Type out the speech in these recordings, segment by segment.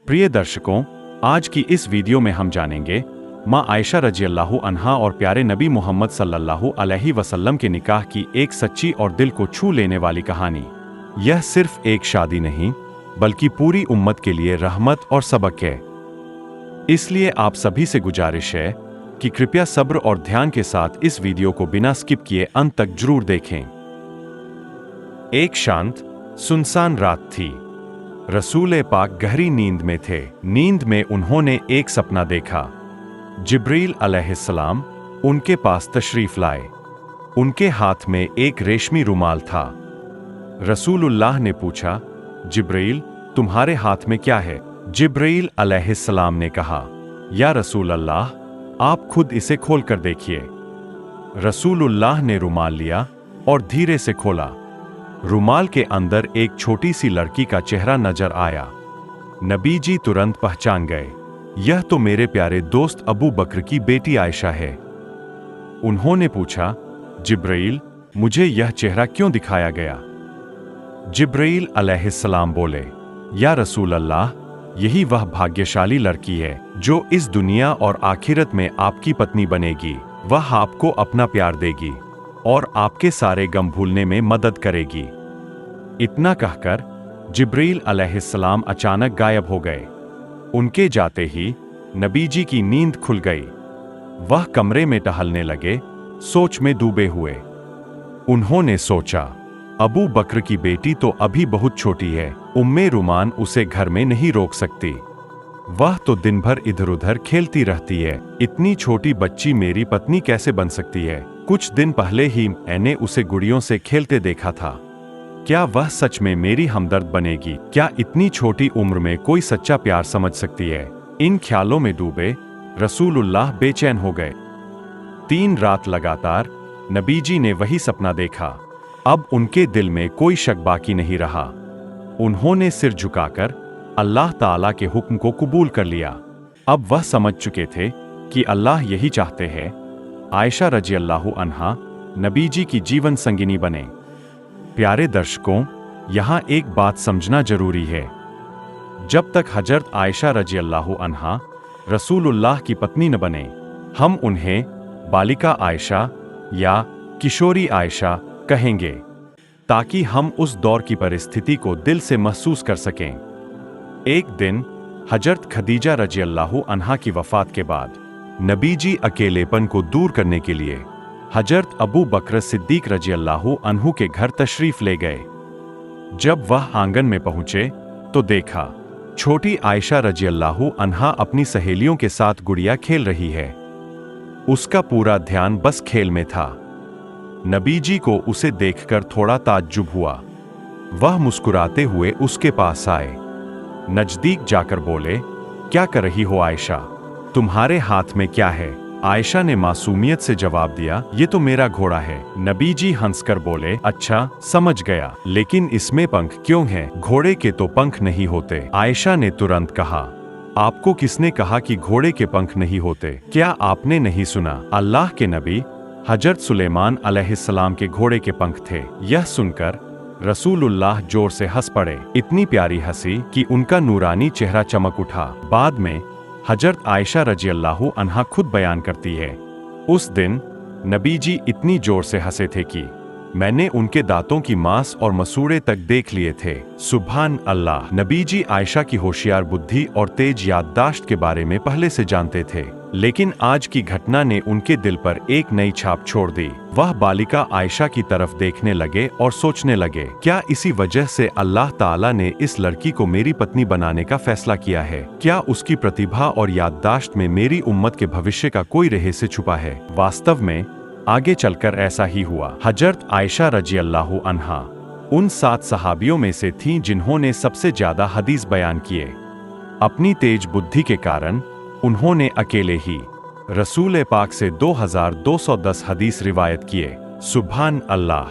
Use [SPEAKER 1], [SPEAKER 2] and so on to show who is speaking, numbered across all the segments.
[SPEAKER 1] प्रिय दर्शकों, आज की इस वीडियो में हम जानेंगे माँ आयशा रज़ियल्लाहु अन्हा और प्यारे नबी मोहम्मद सल्लल्लाहु अलैहि वसल्लम के निकाह की एक सच्ची और दिल को छू लेने वाली कहानी। यह सिर्फ एक शादी नहीं, बल्कि पूरी उम्मत के लिए रहमत और सबक है। इसलिए आप सभी से गुजारिश है कि कृपया सब्र और ध्यान के साथ इस वीडियो को बिना स्किप किए अंत तक जरूर देखें। एक शांत, सुनसान रात थी। रसूल पाक गहरी नींद में थे। नींद में उन्होंने एक सपना देखा। जिब्रील अलैहिस्सलाम उनके पास तशरीफ लाए। उनके हाथ में एक रेशमी रुमाल था। रसूलुल्लाह ने पूछा, जिब्रील, तुम्हारे हाथ में क्या है? जिब्रील अलैहिस्सलाम ने कहा, या रसूल अल्लाह, आप खुद इसे खोल कर देखिए। रसूलुल्लाह ने रुमाल लिया और धीरे से खोला। रुमाल के अंदर एक छोटी सी लड़की का चेहरा नजर आया। नबी जी तुरंत पहचान गए, यह तो मेरे प्यारे दोस्त अबू बकर की बेटी आयशा है। उन्होंने पूछा, जिब्रील, मुझे यह चेहरा क्यों दिखाया गया? जिब्रील अलैहिस्सलाम बोले, या रसूल अल्लाह, यही वह भाग्यशाली लड़की है जो इस दुनिया और आखिरत में आपकी पत्नी बनेगी। वह आपको अपना प्यार देगी और आपके सारे गम भूलने में मदद करेगी। इतना कहकर जिब्रील अलैहिस्सलाम अचानक गायब हो गए। उनके जाते ही नबी जी की नींद खुल गई। वह कमरे में टहलने लगे, सोच में डूबे हुए। उन्होंने सोचा, अबू बकर की बेटी तो अभी बहुत छोटी है, उम्मे रुमान उसे घर में नहीं रोक सकती। वह तो दिन भर इधर उधर खेलती रहती है। इतनी छोटी बच्ची मेरी पत्नी कैसे बन सकती है? कुछ दिन पहले ही मैंने उसे गुड़ियों से खेलते देखा था। क्या वह सच में मेरी हमदर्द बनेगी? क्या इतनी छोटी उम्र में कोई सच्चा प्यार समझ सकती है? इन ख्यालों में डूबे रसूलुल्लाह बेचैन हो गए। 3 रात लगातार नबी जी ने वही सपना देखा। अब उनके दिल में कोई शक बाकी नहीं रहा। उन्होंने सिर झुकाकर अल्लाह ताला के हुक्म को कबूल कर लिया। अब वह समझ चुके थे कि अल्लाह यही चाहते हैं, आयशा रज़ियल्लाहु अन्हा नबी जी की जीवन संगिनी बने। प्यारे दर्शकों, यहाँ एक बात समझना जरूरी है। जब तक हजरत आयशा रज़ियल्लाहु अन्हा रसूलुल्लाह की पत्नी न बने, हम उन्हें बालिका आयशा या किशोरी आयशा कहेंगे, ताकि हम उस दौर की परिस्थिति को दिल से महसूस कर सकें। एक दिन हजरत खदीजा रज़ियल्लाहु अन्हा की वफात के बाद नबी जी अकेलेपन को दूर करने के लिए हजरत अबू बकर सिद्दीक रज़ियल्लाहु अन्हु के घर तशरीफ ले गए। जब वह आंगन में पहुंचे तो देखा, छोटी आयशा रज़ियल्लाहु अन्हा अपनी सहेलियों के साथ गुड़िया खेल रही है। उसका पूरा ध्यान बस खेल में था। नबी जी को उसे देखकर थोड़ा ताज्जुब हुआ। वह मुस्कुराते हुए उसके पास आए। नजदीक जाकर बोले, क्या कर रही हो आयशा? तुम्हारे हाथ में क्या है? आयशा ने मासूमियत से जवाब दिया, ये तो मेरा घोड़ा है। नबी जी हंसकर बोले, अच्छा समझ गया, लेकिन इसमें पंख क्यों हैं? घोड़े के तो पंख नहीं होते। आयशा ने तुरंत कहा, आपको किसने कहा कि घोड़े के पंख नहीं होते? क्या आपने नहीं सुना? अल्लाह के नबी हजरत सुलेमान अलैहिस्सलाम के घोड़े के पंख थे। यह सुनकर रसूलुल्लाह जोर से हंस पड़े। इतनी प्यारी हंसी कि उनका नूरानी चेहरा चमक उठा। बाद में हजरत आयशा रज़ियल्लाहु अन्हा खुद बयान करती है, उस दिन नबी जी इतनी जोर से हंसे थे कि मैंने उनके दांतों की मांस और मसूड़े तक देख लिए थे। सुभान अल्लाह। नबी जी आयशा की होशियार बुद्धि और तेज याददाश्त के बारे में पहले से जानते थे, लेकिन आज की घटना ने उनके दिल पर एक नई छाप छोड़ दी। वह बालिका आयशा की तरफ देखने लगे और सोचने लगे, क्या इसी वजह से अल्लाह ताला ने इस लड़की को मेरी पत्नी बनाने का फैसला किया है? क्या उसकी प्रतिभा और याददाश्त में मेरी उम्मत के भविष्य का कोई रहस्य छुपा है? वास्तव में आगे चलकर ऐसा ही हुआ। हजरत आयशा रज़ियल्लाहु अन्हा उन 7 सहाबियों में से थीं जिन्होंने सबसे ज्यादा हदीस बयान किए। अपनी तेज बुद्धि के कारण उन्होंने अकेले ही रसूल पाक से 2210 हदीस रिवायत किए। सुभान अल्लाह।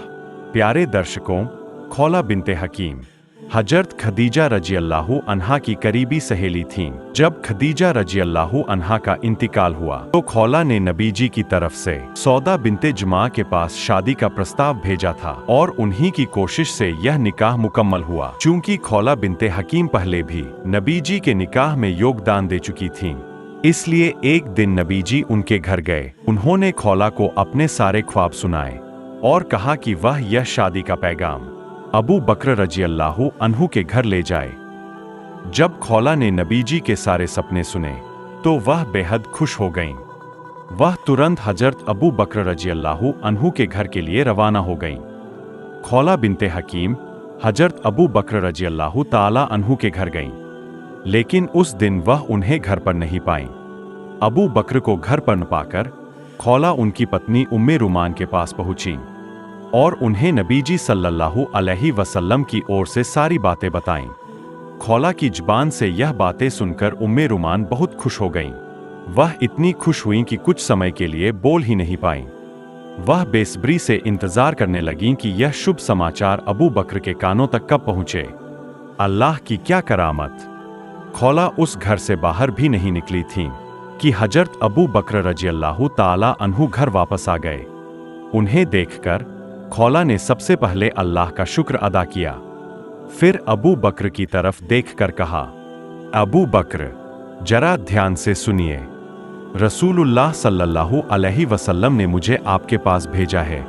[SPEAKER 1] प्यारे दर्शकों, खौला बिन्ते हकीम हजरत खदीजा रज़ियल्लाहु अन्हा की करीबी सहेली थीं। जब खदीजा रज़ियल्लाहु अन्हा का इंतकाल हुआ तो खौला ने नबीजी की तरफ से सौदा बिनते जमा के पास शादी का प्रस्ताव भेजा था और उन्हीं की कोशिश से यह निकाह मुकम्मल हुआ। चूंकि खौला बिनते हकीम पहले भी नबीजी के निकाह में योगदान दे चुकी थीं, इसलिए एक दिन नबीजी उनके घर गए। उन्होंने खौला को अपने सारे ख्वाब सुनाए और कहा कि वह यह शादी का पैगाम अबू बकर रज़ियल्लाहु अन्हु के घर ले जाए। जब खौला ने नबीजी के सारे सपने सुने तो वह बेहद खुश हो गईं। वह तुरंत हजरत अबू बकर रज़ियल्लाहु अन्हु के घर के लिए रवाना हो गईं। खौला बिनते हकीम हजरत अबू बकर रज़ियल्लाहु ताला अन्हु के घर गईं, लेकिन उस दिन वह उन्हें घर पर नहीं पाईं। अबू बकर को घर पर न पाकर खौला उनकी पत्नी उम्मे रुमान के पास पहुंची और उन्हें नबीजी सल्लल्लाहु अलैहि वसल्लम की ओर से सारी बातें बताईं। खौला की जुबान से यह बातें सुनकर उम्मे रुमान बहुत खुश हो गईं। वह इतनी खुश हुईं कि कुछ समय के लिए बोल ही नहीं पाईं। वह बेसब्री से इंतजार करने लगीं कि यह शुभ समाचार अबू बकर के कानों तक कब पहुंचे। अल्लाह की क्या करामत! खौला उस घर से बाहर भी नहीं निकली थीं कि हजरत अबू बकर रज़ियल्लाहु ताला अन्हु घर वापस आ गए। उन्हें देखकर खौला ने सबसे पहले अल्लाह का शुक्र अदा किया। फिर अबू बकर की तरफ देखकर कहा, अबू बकर, जरा ध्यान से सुनिए। रसूलुल्लाह सल्लल्लाहु अलैहि वसल्लम ने मुझे आपके पास भेजा है,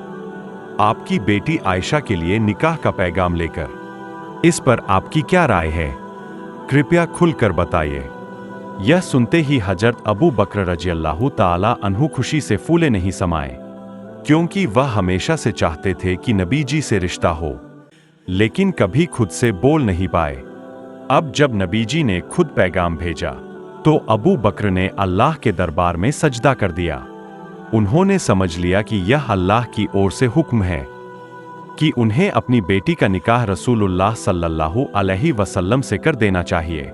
[SPEAKER 1] आपकी बेटी आयशा के लिए निकाह का पैगाम लेकर। इस पर आपकी क्या राय है? कृपया खुलकर बताइए। यह सुनते ही हजरत अबू बकर रज़ियल्लाहु ताला अन्हु खुशी से फूले नहीं समाए, क्योंकि वह हमेशा से चाहते थे कि नबीजी से रिश्ता हो, लेकिन कभी खुद से बोल नहीं पाए। अब जब नबीजी ने खुद पैगाम भेजा तो अबू बकर ने अल्लाह के दरबार में सजदा कर दिया। उन्होंने समझ लिया कि यह अल्लाह की ओर से हुक्म है कि उन्हें अपनी बेटी का निकाह रसूलुल्लाह सल्लल्लाहु अलैहि वसल्लम से कर देना चाहिए।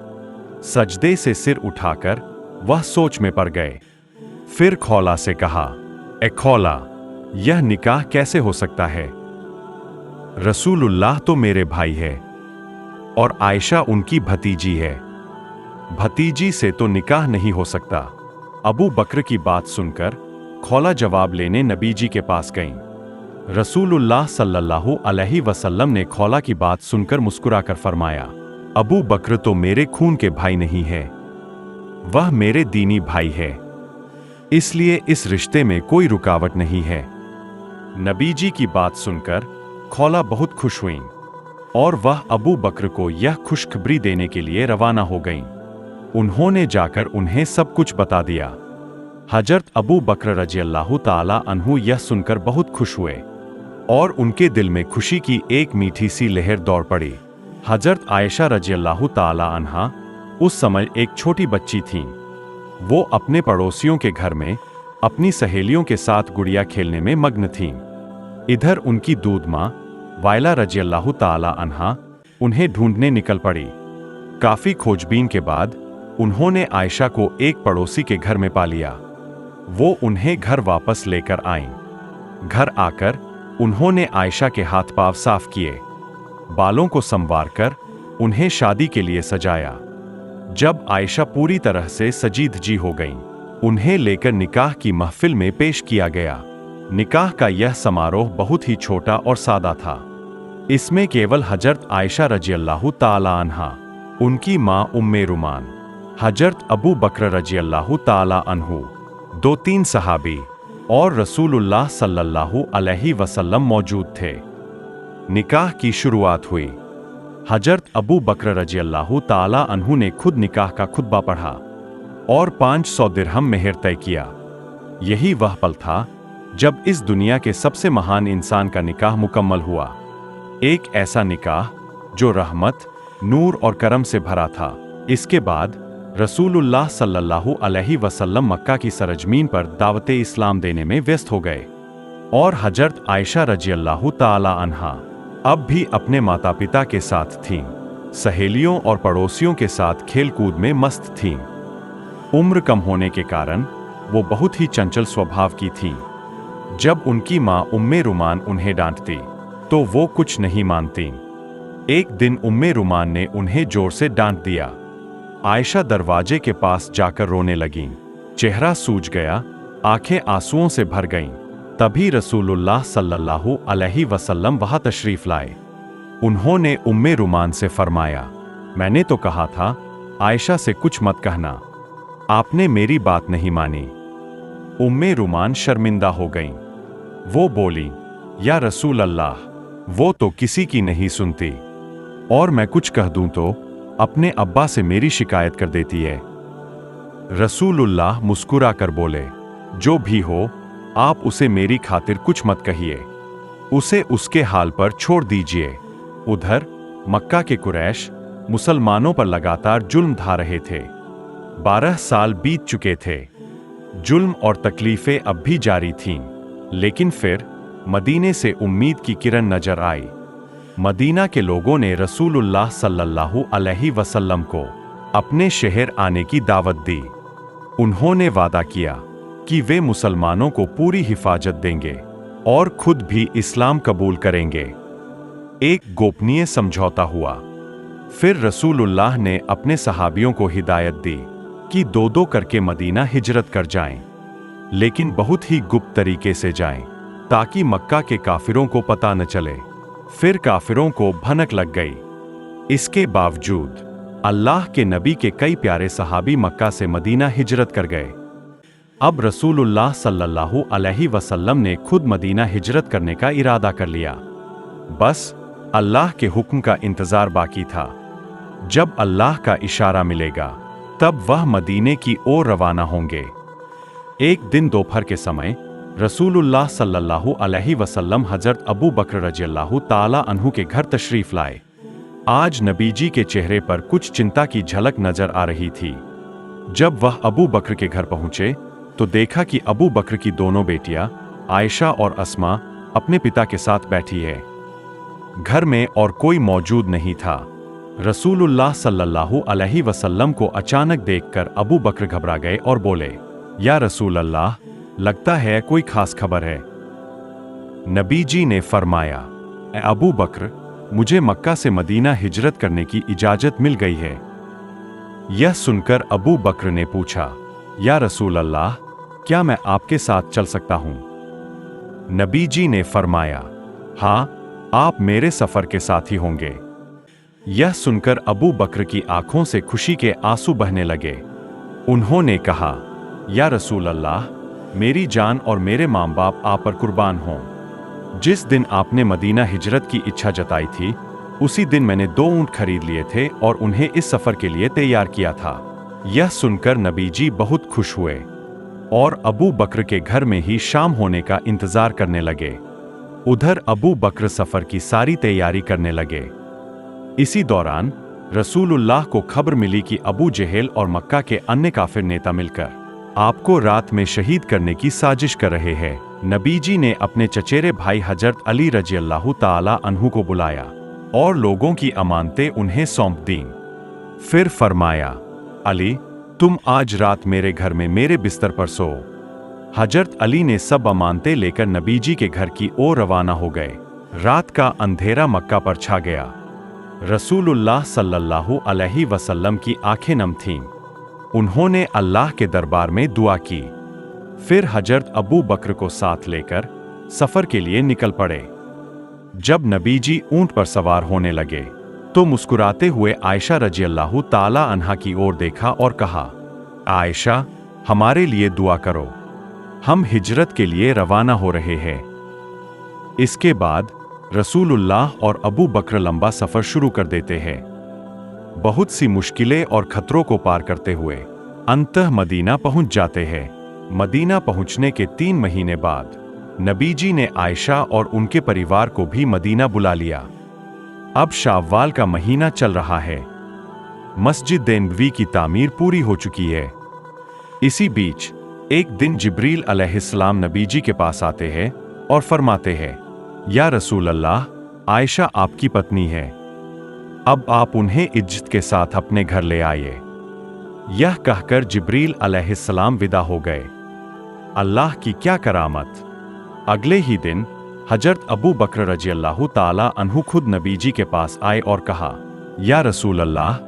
[SPEAKER 1] सजदे से सिर उठाकर वह सोच में पड़ गए। फिर खौला से कहा, ए खौला, यह निकाह कैसे हो सकता है? रसूलुल्लाह तो मेरे भाई है और आयशा उनकी भतीजी है। भतीजी से तो निकाह नहीं हो सकता। अबू बकर की बात सुनकर खौला जवाब लेने नबीजी के पास गईं। रसूलुल्लाह सल्लल्लाहु अलैहि वसल्लम ने खौला की बात सुनकर मुस्कुराकर फरमाया, अबू बकर तो मेरे खून के भाई नहीं है, वह मेरे दीनी भाई है, इसलिए इस रिश्ते में कोई रुकावट नहीं है। नबीजी की बात सुनकर खौला बहुत खुश हुईं और वह अबू बकर को यह खुशखबरी देने के लिए रवाना हो गईं। उन्होंने जाकर उन्हें सब कुछ बता दिया। हजरत अबू बकर रज़ियल्लाहु ताला अन्हु यह सुनकर बहुत खुश हुए और उनके दिल में खुशी की एक मीठी सी लहर दौड़ पड़ी। हजरत आयशा रज़ियल्लाहु ताला अन्हा उस समय एक छोटी बच्ची थीं। वो अपने पड़ोसियों के घर में अपनी सहेलियों के साथ गुड़िया खेलने में मग्न थीं। इधर उनकी दूध माँ वायला रज़ियल्लाहु ताला अन्हा उन्हें ढूंढने निकल पड़ी। काफी खोजबीन के बाद उन्होंने आयशा को एक पड़ोसी के घर में पा लिया। वो उन्हें घर वापस लेकर आईं। घर आकर उन्होंने आयशा के हाथ पांव साफ किए, बालों को संवारकर उन्हें शादी के लिए सजाया। जब आयशा पूरी तरह से सजी धजी हो गईं, उन्हें लेकर निकाह की महफिल में पेश किया गया। निकाह का यह समारोह बहुत ही छोटा और सादा था। इसमें केवल हजरत आयशा रज़ियल्लाहु ताला अन्हा, उनकी मां उम्मे रुमान, हजरत अबू बकर रज़ियल्लाहु ताला अन्हु, 2-3 सहाबी और रसूलुल्लाह सल्लल्लाहु अलैहि वसल्लम मौजूद थे। निकाह की शुरुआत हुई। हजरत अबू बकर रज़ियल्लाहु ताला अन्हु ने खुद निकाह का खुतबा पढ़ा और 500 दिरहम मेहर तय किया। यही वह पल था जब इस दुनिया के सबसे महान इंसान का निकाह मुकम्मल हुआ। एक ऐसा निकाह जो रहमत, नूर और करम से भरा था। इसके बाद रसूलुल्लाह सल्लल्लाहु अलैहि वसल्लम मक्का की सरजमीन पर दावते इस्लाम देने में व्यस्त हो गए और हजरत आयशा रज़ियल्लाहु ताला अन्हा अब भी अपने माता पिता के साथ थीं। सहेलियों और पड़ोसियों के साथ खेलकूद में मस्त थीं। उम्र कम होने के कारण वो बहुत ही चंचल स्वभाव की थीं। जब उनकी मां उम्मे रुमान उन्हें डांटती तो वो कुछ नहीं मानती। एक दिन उम्मे रुमान ने उन्हें जोर से डांट दिया। आयशा दरवाजे के पास जाकर रोने लगीं। चेहरा सूज गया, आंखें आंसुओं से भर गईं। तभी रसूलुल्लाह सल्लल्लाहु अलैहि वसल्लम वहां तशरीफ लाए। उन्होंने उम्मे रुमान से फरमाया, मैंने तो कहा था आयशा से कुछ मत कहना, आपने मेरी बात नहीं मानी। उम्मे रुमान शर्मिंदा हो गईं। वो बोली, या रसूल अल्लाह, वो तो किसी की नहीं सुनती, और मैं कुछ कह दूं तो अपने अब्बा से मेरी शिकायत कर देती है। रसूलुल्लाह मुस्कुरा कर बोले, जो भी हो, आप उसे मेरी खातिर कुछ मत कहिए, उसे उसके हाल पर छोड़ दीजिए। उधर मक्का के कुरैश मुसलमानों पर लगातार जुल्म ढा रहे थे। 12 साल बीत चुके थे। जुल्म और तकलीफें अब भी जारी थीं, लेकिन फिर मदीने से उम्मीद की किरण नजर आई। मदीना के लोगों ने रसूलुल्लाह सल्लल्लाहु अलैहि वसल्लम को अपने शहर आने की दावत दी। उन्होंने वादा किया कि वे मुसलमानों को पूरी हिफाजत देंगे और खुद भी इस्लाम कबूल करेंगे। एक गोपनीय समझौता हुआ। फिर रसूलुल्लाह ने अपने सहाबियों को हिदायत दी कि दो दो करके मदीना हिजरत कर जाएं, लेकिन बहुत ही गुप्त तरीके से जाएं, ताकि मक्का के काफिरों को पता न चले। फिर काफिरों को भनक लग गई। इसके बावजूद अल्लाह के नबी के कई प्यारे सहाबी मक्का से मदीना हिजरत कर गए। अब रसूलुल्लाह सल्लल्लाहु अलैहि वसल्लम ने खुद मदीना हिजरत करने का इरादा कर लिया। बस अल्लाह के हुक्म का इंतजार बाकी था। जब अल्लाह का इशारा मिलेगा, तब वह मदीने की ओर रवाना होंगे। एक दिन दोपहर के समय रसूलुल्लाह सल्लल्लाहु अलैहि वसल्लम हजरत अबू बकर रज़ियल्लाहु ताला अन्हु के घर तशरीफ लाए। आज नबीजी के चेहरे पर कुछ चिंता की झलक नजर आ रही थी। जब वह अबू बकर के घर पहुंचे तो देखा कि अबू बकर की दोनों बेटियां आयशा और अस्मा अपने पिता के साथ बैठी है। घर में और कोई मौजूद नहीं था। रसूलुल्लाह सल्लल्लाहु अलैहि वसल्लम को अचानक देखकर अबू बकर घबरा गए और बोले, या रसूल अल्लाह, लगता है कोई खास खबर है। नबीजी ने फरमाया, ए अबू बकर, मुझे मक्का से मदीना हिजरत करने की इजाजत मिल गई है। यह सुनकर अबू बकर ने पूछा, या रसूल अल्लाह, क्या मैं आपके साथ चल सकता हूं? नबीजी ने फरमाया, हाँ, आप मेरे सफर के साथी होंगे। यह सुनकर अबू बकर की आंखों से खुशी के आंसू बहने लगे। उन्होंने कहा, या रसूल अल्लाह, मेरी जान और मेरे माँ बाप आप पर कुर्बान हों। जिस दिन आपने मदीना हिजरत की इच्छा जताई थी, उसी दिन मैंने 2 ऊंट खरीद लिए थे और उन्हें इस सफर के लिए तैयार किया था। यह सुनकर नबीजी बहुत खुश हुए और अबू बकर के घर में ही शाम होने का इंतजार करने लगे। उधर अबू बकर सफर की सारी तैयारी करने लगे। इसी दौरान रसूलुल्लाह को खबर मिली कि अबू जहेल और मक्का के अन्य काफिर नेता मिलकर आपको रात में शहीद करने की साजिश कर रहे हैं। नबीजी ने अपने चचेरे भाई हजरत अली रज़ियल्लाहु ताला अन्हु को बुलाया और लोगों की अमानतें उन्हें सौंप दीं। फिर फरमाया, अली, तुम आज रात मेरे घर में मेरे बिस्तर पर सो। हजरत अली ने सब अमानतें लेकर नबीजी के घर की ओर रवाना हो गए। रात का अंधेरा मक्का पर छा गया। रसूलुल्लाह सल्लल्लाहु अलैहि वसल्लम की आंखें नम थीं। उन्होंने अल्लाह के दरबार में दुआ की। फिर हजरत अबू बकर को साथ लेकर सफर के लिए निकल पड़े। जब नबीजी ऊंट पर सवार होने लगे तो मुस्कुराते हुए आयशा रज़ियल्लाहु ताला अन्हा की ओर देखा और कहा, आयशा, हमारे लिए दुआ करो, हम हिजरत के लिए रवाना हो रहे हैं। इसके बाद रसूलुल्लाह और अबू बकर लंबा सफर शुरू कर देते हैं। बहुत सी मुश्किलें और खतरों को पार करते हुए अंततः मदीना पहुंच जाते हैं। मदीना पहुंचने के 3 महीने बाद नबीजी ने आयशा और उनके परिवार को भी मदीना बुला लिया। अब शाव्वाल का महीना चल रहा है। मस्जिद नबवी की तामीर पूरी हो चुकी है। इसी बीच एक दिन जिब्रील अलैहिस्सलाम नबीजी के पास आते हैं और फरमाते हैं, या रसूल अल्लाह, आयशा आपकी पत्नी है, अब आप उन्हें इज्जत के साथ अपने घर ले आइए। यह कहकर जिब्रील अलैहिस्सलाम विदा हो गए। अल्लाह की क्या करामत! अगले ही दिन हजरत अबू बकर रज़ियल्लाहु ताला अन्हु खुद नबी जी के पास आए और कहा, या रसूल अल्लाह,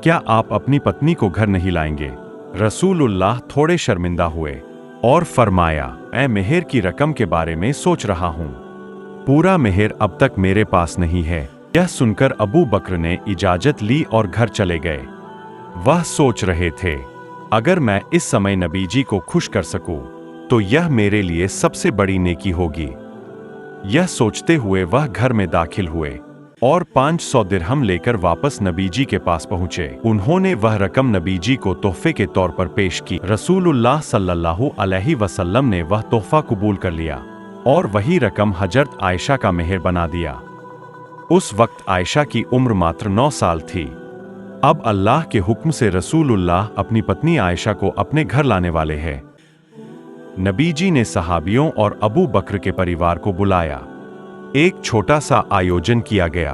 [SPEAKER 1] क्या आप अपनी पत्नी को घर नहीं लाएंगे? रसूलुल्लाह थोड़े शर्मिंदा हुए और फरमाया, मैं मेहर की रकम के बारे में सोच रहा हूँ, पूरा मेहर अब तक मेरे पास नहीं है। यह सुनकर अबू बकर ने इजाजत ली और घर चले गए। वह सोच रहे थे, अगर मैं इस समय नबी जी को खुश कर सकूं, तो यह मेरे लिए सबसे बड़ी नेकी होगी। यह सोचते हुए वह घर में दाखिल हुए और 500 दिरहम लेकर वापस नबी जी के पास पहुंचे। उन्होंने वह रकम नबी जी को तोहफे के तौर पर पेश की। रसूलुल्लाह सल्लल्लाहु अलैहि वसल्लम ने वह तोहफा कबूल कर लिया और वही रकम हजरत आयशा का मेहर बना दिया। उस वक्त आयशा की उम्र मात्र 9 साल थी। अब अल्लाह के हुक्म से रसूलुल्लाह अपनी पत्नी आयशा को अपने घर लाने वाले हैं। नबी जी ने सहाबियों और अबू बकर के परिवार को बुलाया। एक छोटा सा आयोजन किया गया।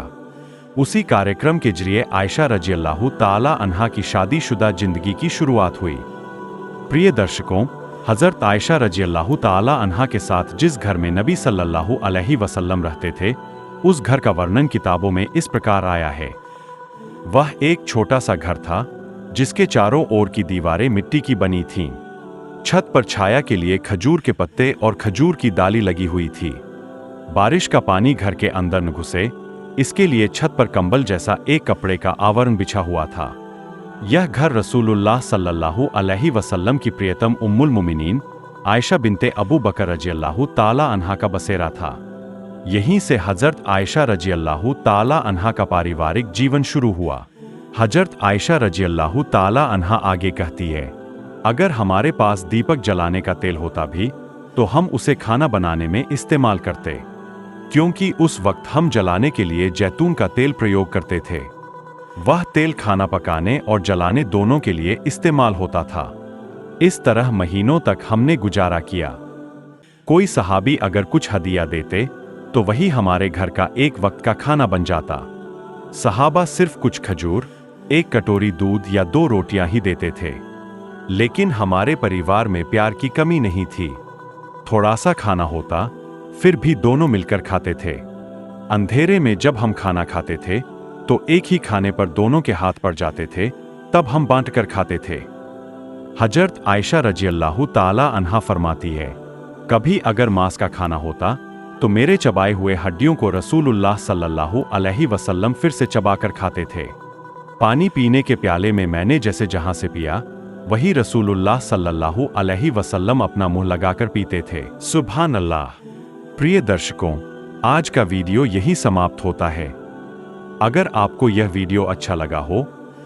[SPEAKER 1] उसी कार्यक्रम के जरिए आयशा रज़ियल्लाहु ताला अन्हा की शादीशुदा जिंदगी की शुरुआत हुई। प्रिय दर्शकों, हजरत आयशा रज़ियल्लाहु ताला अन्हा के साथ जिस घर में नबी सल्लल्लाहु अलैहि वसल्लम रहते थे, उस घर का वर्णन किताबों में इस प्रकार आया है। वह एक छोटा सा घर था जिसके चारों ओर की दीवारें मिट्टी की बनी थीं। छत पर छाया के लिए खजूर के पत्ते और खजूर की डाली लगी हुई थी। बारिश का पानी घर के अंदर न घुसे, इसके लिए छत पर कंबल जैसा एक कपड़े का आवरण बिछा हुआ था। यह घर रसूलुल्लाह सल्लल्लाहु अलैहि वसल्लम की प्रियतम उम्मुल मोमिनीन आयशा बिनते अबू बकर रज़ियल्लाहु ताला अन्हा का बसेरा था। यहीं से हजरत आयशा रज़ियल्लाहु ताला अन्हा का पारिवारिक जीवन शुरू हुआ। हजरत आयशा रज़ियल्लाहु ताला अन्हा आगे कहती है, अगर हमारे पास दीपक जलाने का तेल होता भी तो हम उसे खाना बनाने में इस्तेमाल करते, क्योंकि उस वक्त हम जलाने के लिए जैतून का तेल प्रयोग करते थे। वह तेल खाना पकाने और जलाने दोनों के लिए इस्तेमाल होता था। इस तरह महीनों तक हमने गुजारा किया। कोई सहाबी अगर कुछ हदिया देते तो वही हमारे घर का एक वक्त का खाना बन जाता। सहाबा सिर्फ कुछ खजूर, एक कटोरी दूध या 2 रोटियां ही देते थे, लेकिन हमारे परिवार में प्यार की कमी नहीं थी। थोड़ा सा खाना होता, फिर भी दोनों मिलकर खाते थे। अंधेरे में जब हम खाना खाते थे तो एक ही खाने पर दोनों के हाथ पड़ जाते थे, तब हम बांटकर खाते थे। हजरत आयशा रज़ियल्लाहु ताला अन्हा फरमाती है, कभी अगर मांस का खाना होता तो मेरे चबाए हुए हड्डियों को रसूलुल्लाह सल्लल्लाहु अलैहि वसल्लम फिर से चबाकर खाते थे। पानी पीने के प्याले में मैंने जैसे जहां से पिया, वही रसूलुल्लाह सल्लल्लाहु अलैहि वसल्लम अपना मुंह लगाकर पीते थे। सुभान अल्लाह। प्रिय दर्शकों, आज का वीडियो यही समाप्त होता है। अगर आपको यह वीडियो अच्छा लगा हो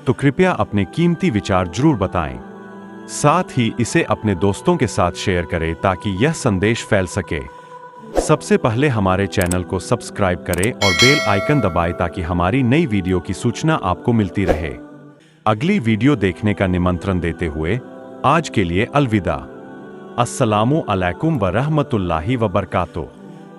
[SPEAKER 1] तो कृपया अपने कीमती विचार जरूर बताएं। साथ ही इसे अपने दोस्तों के साथ शेयर करें ताकि यह संदेश फैल सके। सबसे पहले हमारे चैनल को सब्सक्राइब करें और बेल आइकन दबाएं ताकि हमारी नई वीडियो की सूचना आपको मिलती रहे। अगली वीडियो देखने का निमंत्रण देते हुए आज के लिए अलविदा। अस्सलामु अलैकुम व रहमतुल्लाहि व बरकातुहू।